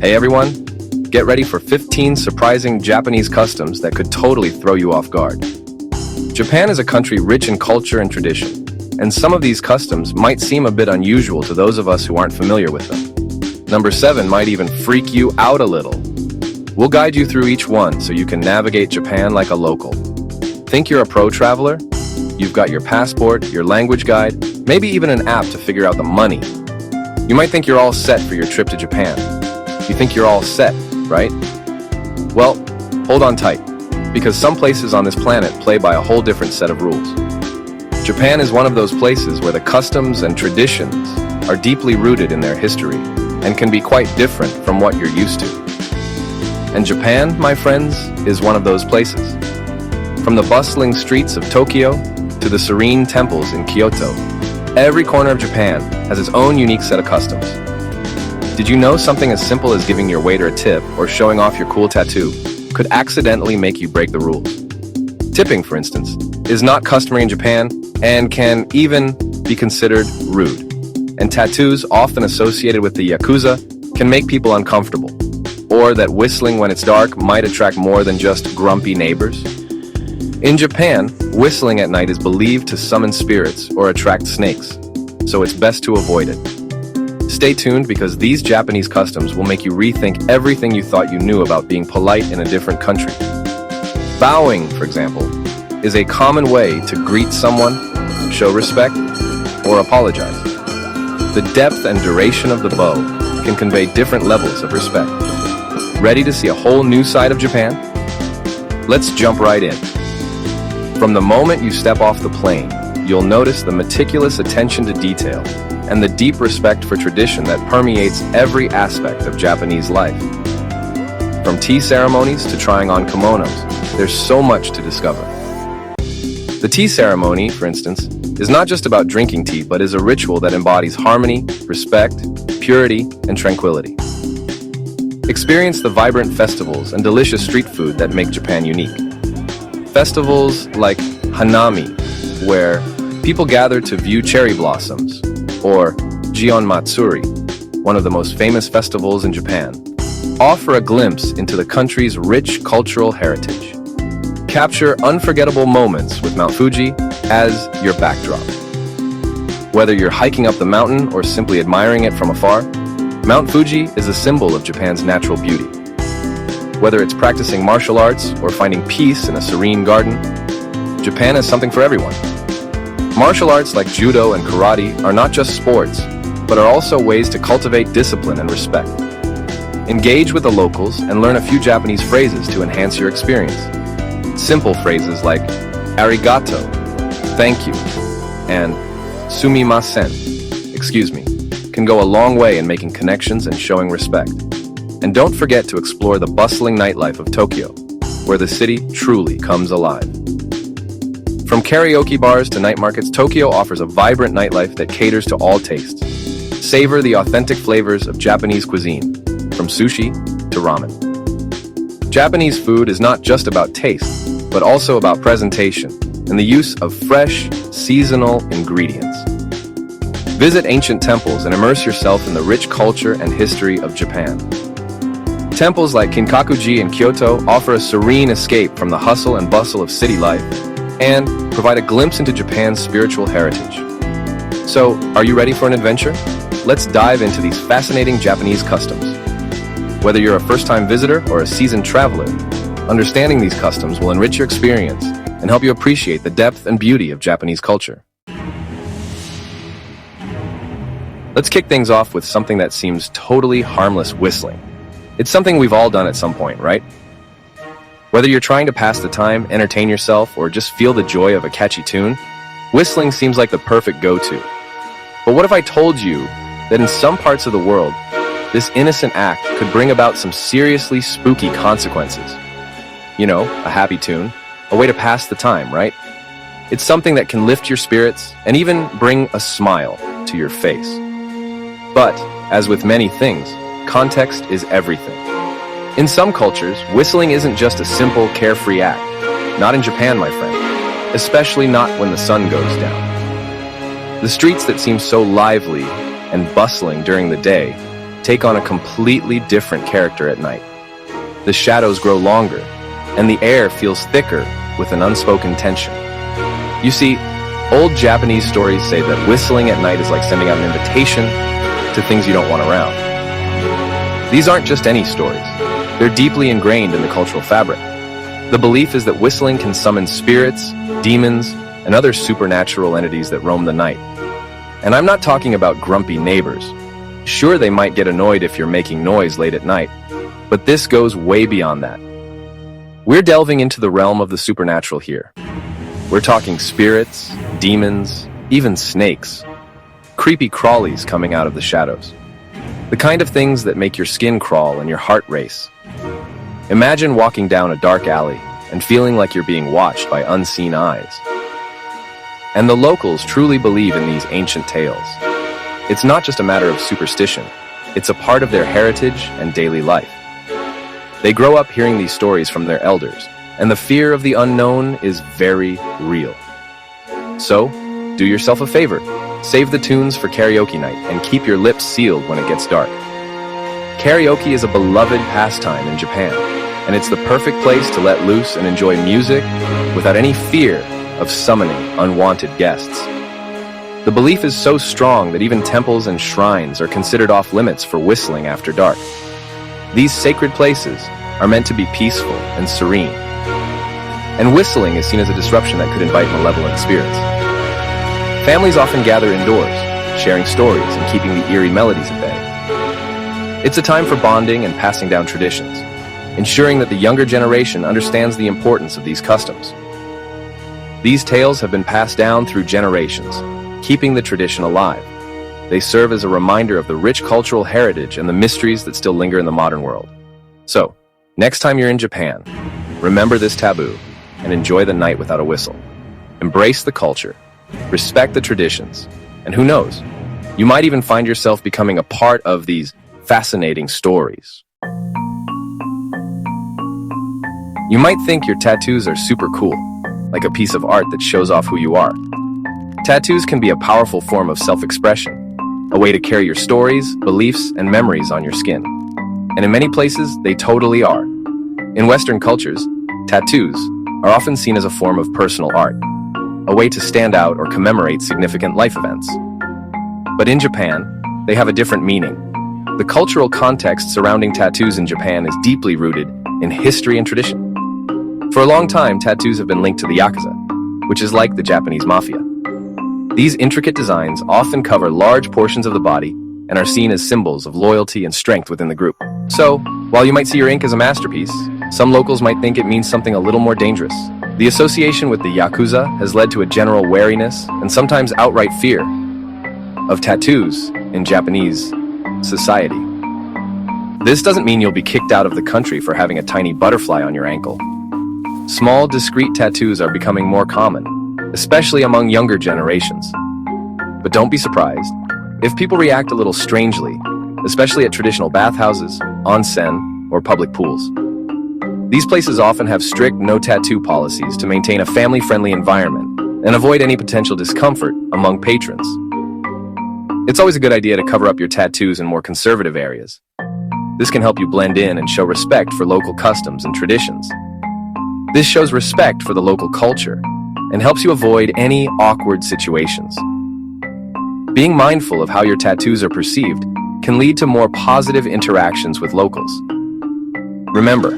Hey everyone, get ready for 15 surprising Japanese customs that could totally throw you off guard. Japan is a country rich in culture and tradition, and some of these customs might seem a bit unusual to those of us who aren't familiar with them. Number 7 might even freak you out a little. We'll guide you through each one so you can navigate Japan like a local. Think you're a pro traveler? You've got your passport, your language guide, maybe even an app to figure out the money. You might think you're all set for your trip to Japan. You think you're all set, right? Well, hold on tight, because some places on this planet play by a whole different set of rules. Japan is one of those places where the customs and traditions are deeply rooted in their history and can be quite different from what you're used to. And Japan, my friends, is one of those places. From the bustling streets of Tokyo to the serene temples in Kyoto, every corner of Japan has its own unique set of customs. Did you know something as simple as giving your waiter a tip or showing off your cool tattoo could accidentally make you break the rules? Tipping, for instance, is not customary in Japan and can even be considered rude. And tattoos, often associated with the Yakuza, can make people uncomfortable. Or that whistling when it's dark might attract more than just grumpy neighbors. In Japan, whistling at night is believed to summon spirits or attract snakes, so it's best to avoid it. Stay tuned because these Japanese customs will make you rethink everything you thought you knew about being polite in a different country. Bowing, for example, is a common way to greet someone, show respect, or apologize. The depth and duration of the bow can convey different levels of respect. Ready to see a whole new side of Japan? Let's jump right in. From the moment you step off the plane, you'll notice the meticulous attention to detail and the deep respect for tradition that permeates every aspect of Japanese life. From tea ceremonies to trying on kimonos, there's so much to discover. The tea ceremony, for instance, is not just about drinking tea, but is a ritual that embodies harmony, respect, purity, and tranquility. Experience the vibrant festivals and delicious street food that make Japan unique. Festivals like Hanami, where people gather to view cherry blossoms, or Gion Matsuri, one of the most famous festivals in Japan, offer a glimpse into the country's rich cultural heritage. Capture unforgettable moments with Mount Fuji as your backdrop. Whether you're hiking up the mountain or simply admiring it from afar, Mount Fuji is a symbol of Japan's natural beauty. Whether it's practicing martial arts or finding peace in a serene garden, Japan has something for everyone. Martial arts like judo and karate are not just sports, but are also ways to cultivate discipline and respect. Engage with the locals and learn a few Japanese phrases to enhance your experience. Simple phrases like arigato, thank you, and sumimasen, excuse me, can go a long way in making connections and showing respect. And don't forget to explore the bustling nightlife of Tokyo, where the city truly comes alive. From karaoke bars to night markets, Tokyo offers a vibrant nightlife that caters to all tastes. Savor the authentic flavors of Japanese cuisine, from sushi to ramen. Japanese food is not just about taste, but also about presentation and the use of fresh, seasonal ingredients. Visit ancient temples and immerse yourself in the rich culture and history of Japan. Temples like Kinkakuji in Kyoto offer a serene escape from the hustle and bustle of city life and provide a glimpse into Japan's spiritual heritage. So, are you ready for an adventure? Let's dive into these fascinating Japanese customs. Whether you're a first-time visitor or a seasoned traveler, understanding these customs will enrich your experience and help you appreciate the depth and beauty of Japanese culture. Let's kick things off with something that seems totally harmless: whistling. It's something we've all done at some point, right? Whether you're trying to pass the time, entertain yourself, or just feel the joy of a catchy tune, whistling seems like the perfect go-to. But what if I told you that in some parts of the world, this innocent act could bring about some seriously spooky consequences? You know, a happy tune, a way to pass the time, right? It's something that can lift your spirits and even bring a smile to your face. But, as with many things, context is everything. In some cultures, whistling isn't just a simple, carefree act. Not in Japan, my friend. Especially not when the sun goes down. The streets that seem so lively and bustling during the day take on a completely different character at night. The shadows grow longer, and the air feels thicker with an unspoken tension. You see, old Japanese stories say that whistling at night is like sending out an invitation to things you don't want around. These aren't just any stories. They're deeply ingrained in the cultural fabric. The belief is that whistling can summon spirits, demons, and other supernatural entities that roam the night. And I'm not talking about grumpy neighbors. Sure, they might get annoyed if you're making noise late at night, but this goes way beyond that. We're delving into the realm of the supernatural here. We're talking spirits, demons, even snakes. Creepy crawlies coming out of the shadows. The kind of things that make your skin crawl and your heart race. Imagine walking down a dark alley and feeling like you're being watched by unseen eyes. And the locals truly believe in these ancient tales. It's not just a matter of superstition. It's a part of their heritage and daily life. They grow up hearing these stories from their elders, and the fear of the unknown is very real. So, do yourself a favor. Save the tunes for karaoke night and keep your lips sealed when it gets dark. Karaoke is a beloved pastime in Japan, and it's the perfect place to let loose and enjoy music without any fear of summoning unwanted guests. The belief is so strong that even temples and shrines are considered off limits for whistling after dark. These sacred places are meant to be peaceful and serene, and whistling is seen as a disruption that could invite malevolent spirits. Families often gather indoors, sharing stories and keeping the eerie melodies at bay. It's a time for bonding and passing down traditions, ensuring that the younger generation understands the importance of these customs. These tales have been passed down through generations, keeping the tradition alive. They serve as a reminder of the rich cultural heritage and the mysteries that still linger in the modern world. So, next time you're in Japan, remember this taboo and enjoy the night without a whistle. Embrace the culture, respect the traditions, and who knows, you might even find yourself becoming a part of these fascinating stories. You might think your tattoos are super cool, like a piece of art that shows off who you are. Tattoos can be a powerful form of self-expression, a way to carry your stories, beliefs, and memories on your skin. And in many places, they totally are. In Western cultures, tattoos are often seen as a form of personal art, a way to stand out or commemorate significant life events. But in Japan, they have a different meaning. The cultural context surrounding tattoos in Japan is deeply rooted in history and tradition. For a long time, tattoos have been linked to the Yakuza, which is like the Japanese mafia. These intricate designs often cover large portions of the body and are seen as symbols of loyalty and strength within the group. So, while you might see your ink as a masterpiece, some locals might think it means something a little more dangerous. The association with the Yakuza has led to a general wariness and sometimes outright fear of tattoos in Japanese society. This doesn't mean you'll be kicked out of the country for having a tiny butterfly on your ankle. Small, discreet tattoos are becoming more common, especially among younger generations. But don't be surprised if people react a little strangely, especially at traditional bathhouses, onsen, or public pools. These places often have strict no-tattoo policies to maintain a family-friendly environment and avoid any potential discomfort among patrons. It's always a good idea to cover up your tattoos in more conservative areas. This can help you blend in and show respect for local customs and traditions. This shows respect for the local culture and helps you avoid any awkward situations. Being mindful of how your tattoos are perceived can lead to more positive interactions with locals. Remember,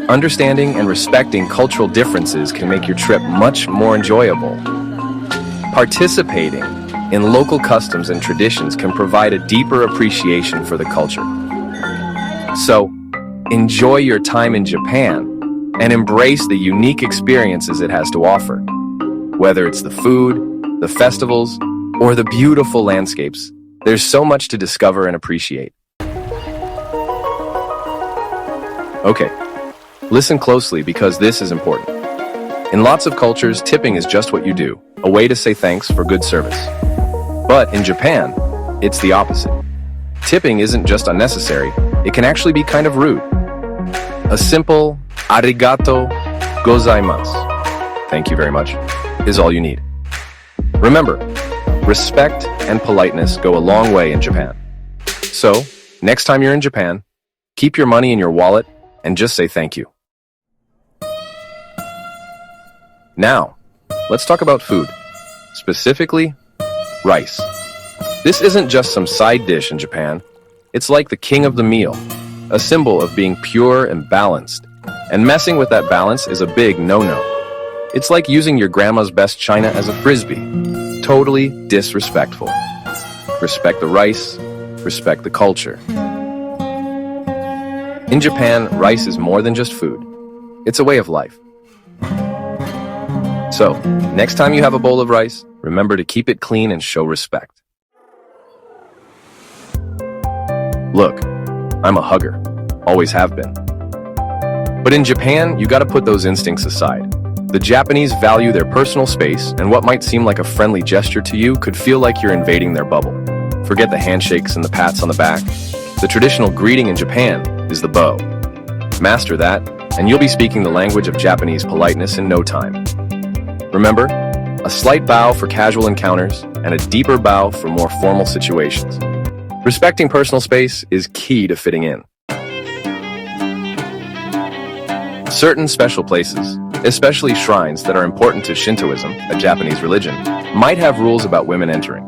understanding and respecting cultural differences can make your trip much more enjoyable. Participating in local customs and traditions can provide a deeper appreciation for the culture. So, enjoy your time in Japan and embrace the unique experiences it has to offer. Whether it's the food, the festivals, or the beautiful landscapes, there's so much to discover and appreciate. Okay, listen closely because this is important. In lots of cultures, tipping is just what you do, a way to say thanks for good service. But in Japan, it's the opposite. Tipping isn't just unnecessary, it can actually be kind of rude. A simple arigato gozaimasu, thank you very much, is all you need. Remember, respect and politeness go a long way in Japan. So, Next time you're in Japan, keep your money in your wallet and just say thank you. Now, let's talk about food. Specifically, rice. This isn't just some side dish in Japan. It's like the king of the meal, a symbol of being pure and balanced. And messing with that balance is a big no-no. It's like using your grandma's best china as a frisbee. Totally disrespectful. Respect the rice, respect the culture. In Japan, rice is more than just food. It's a way of life. So, next time you have a bowl of rice, remember to keep it clean and show respect. Look, I'm a hugger. Always have been. But in Japan, you gotta put those instincts aside. The Japanese value their personal space, and what might seem like a friendly gesture to you could feel like you're invading their bubble. Forget the handshakes and the pats on the back. The traditional greeting in Japan is the bow. Master that, and you'll be speaking the language of Japanese politeness in no time. Remember, a slight bow for casual encounters and a deeper bow for more formal situations. Respecting personal space is key to fitting in. Certain special places, especially shrines that are important to Shintoism, a Japanese religion, might have rules about women entering.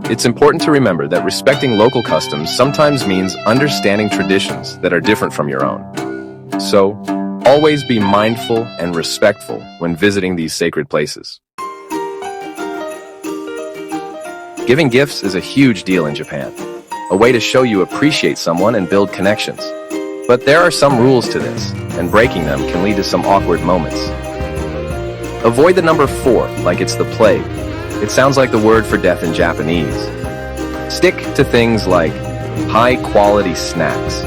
It's important to remember that respecting local customs sometimes means understanding traditions that are different from your own. So, always be mindful and respectful when visiting these sacred places. Giving gifts is a huge deal in Japan, a way to show you appreciate someone and build connections. But there are some rules to this, and breaking them can lead to some awkward moments. Avoid the number 4 like it's the plague. It sounds like the word for death in Japanese. Stick to things like high-quality snacks,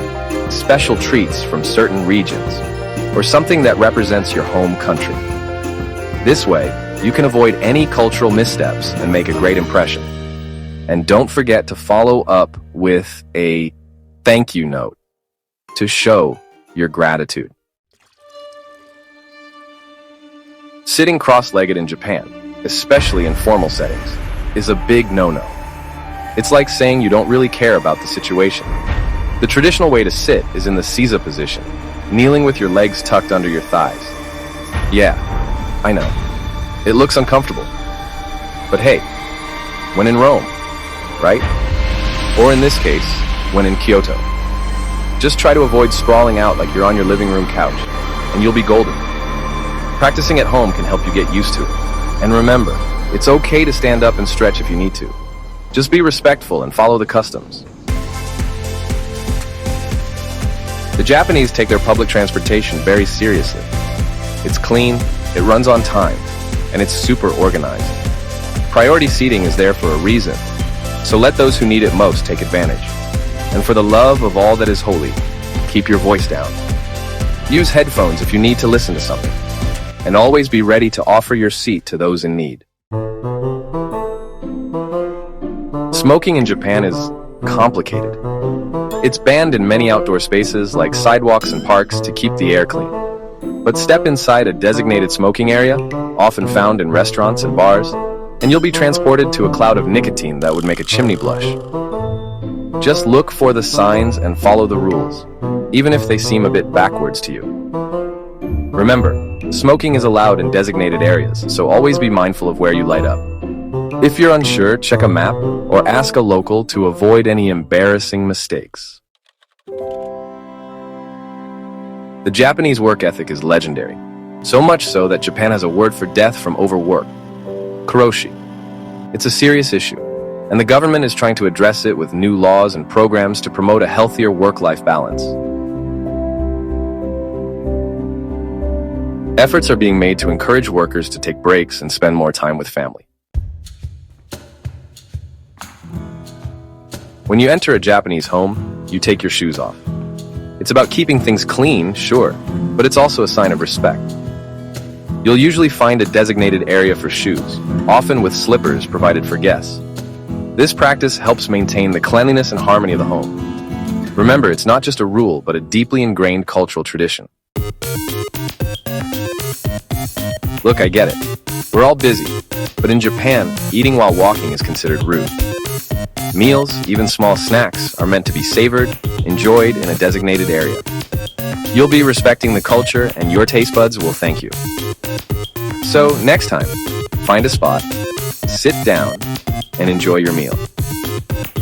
special treats from certain regions, or something that represents your home country. This way, you can avoid any cultural missteps and make a great impression. And don't forget to follow up with a thank you note to show your gratitude. Sitting cross-legged in Japan, especially in formal settings, is a big no-no. It's like saying you don't really care about the situation. The traditional way to sit is in the seiza position, kneeling with your legs tucked under your thighs. Yeah, I know. It looks uncomfortable. But hey, when in Rome, right? Or in this case, when in Kyoto. Just try to avoid sprawling out like you're on your living room couch, and you'll be golden. Practicing at home can help you get used to it. And remember, it's okay to stand up and stretch if you need to. Just be respectful and follow the customs. The Japanese take their public transportation very seriously. It's clean, it runs on time, and it's super organized. Priority seating is there for a reason, so let those who need it most take advantage. And for the love of all that is holy, keep your voice down. Use headphones if you need to listen to something, and always be ready to offer your seat to those in need. Smoking in Japan is complicated. It's banned in many outdoor spaces like sidewalks and parks to keep the air clean. But step inside a designated smoking area, often found in restaurants and bars, and you'll be transported to a cloud of nicotine that would make a chimney blush. Just look for the signs and follow the rules, even if they seem a bit backwards to you. Remember, smoking is allowed in designated areas, so always be mindful of where you light up. If you're unsure, check a map or ask a local to avoid any embarrassing mistakes. The Japanese work ethic is legendary, so much so that Japan has a word for death from overwork, karoshi. It's a serious issue, and the government is trying to address it with new laws and programs to promote a healthier work-life balance. Efforts are being made to encourage workers to take breaks and spend more time with family. When you enter a Japanese home, you take your shoes off. It's about keeping things clean, sure, but it's also a sign of respect. You'll usually find a designated area for shoes, often with slippers provided for guests. This practice helps maintain the cleanliness and harmony of the home. Remember, it's not just a rule, but a deeply ingrained cultural tradition. Look, I get it. We're all busy, but in Japan, eating while walking is considered rude. Meals, even small snacks, are meant to be savored, enjoyed in a designated area. You'll be respecting the culture and your taste buds will thank you. So next time, find a spot, sit down, and enjoy your meal.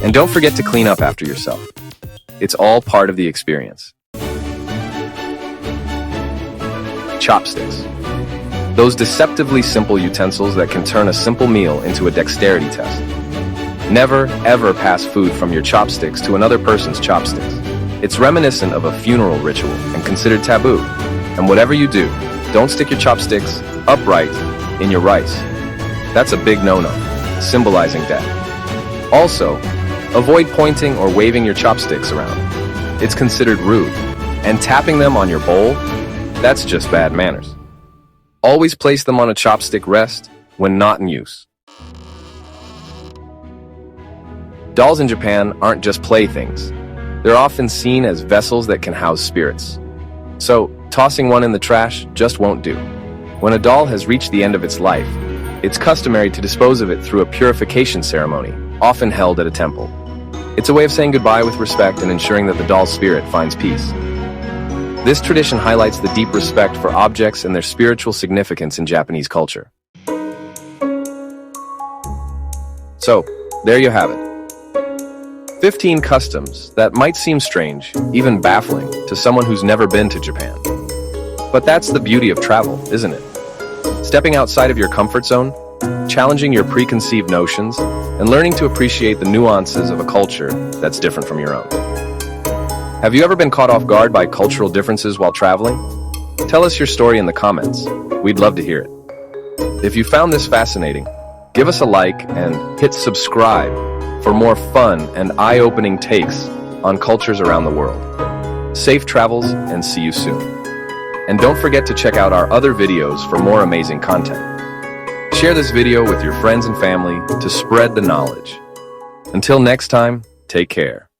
And don't forget to clean up after yourself. It's all part of the experience. Chopsticks. Those deceptively simple utensils that can turn a simple meal into a dexterity test. Never, ever pass food from your chopsticks to another person's chopsticks. It's reminiscent of a funeral ritual and considered taboo. And whatever you do, don't stick your chopsticks upright in your rice. That's a big no-no, symbolizing death. Also, avoid pointing or waving your chopsticks around. It's considered rude. And tapping them on your bowl, that's just bad manners. Always place them on a chopstick rest when not in use. Dolls in Japan aren't just playthings. They're often seen as vessels that can house spirits. So, tossing one in the trash just won't do. When a doll has reached the end of its life, it's customary to dispose of it through a purification ceremony, often held at a temple. It's a way of saying goodbye with respect and ensuring that the doll's spirit finds peace. This tradition highlights the deep respect for objects and their spiritual significance in Japanese culture. So, there you have it. 15 customs that might seem strange, even baffling, to someone who's never been to Japan. But that's the beauty of travel, isn't it? Stepping outside of your comfort zone, challenging your preconceived notions, and learning to appreciate the nuances of a culture that's different from your own. Have you ever been caught off guard by cultural differences while traveling? Tell us your story in the comments. We'd love to hear it. If you found this fascinating, give us a like and hit subscribe for more fun and eye-opening takes on cultures around the world. Safe travels and see you soon. And don't forget to check out our other videos for more amazing content. Share this video with your friends and family to spread the knowledge. Until next time, take care.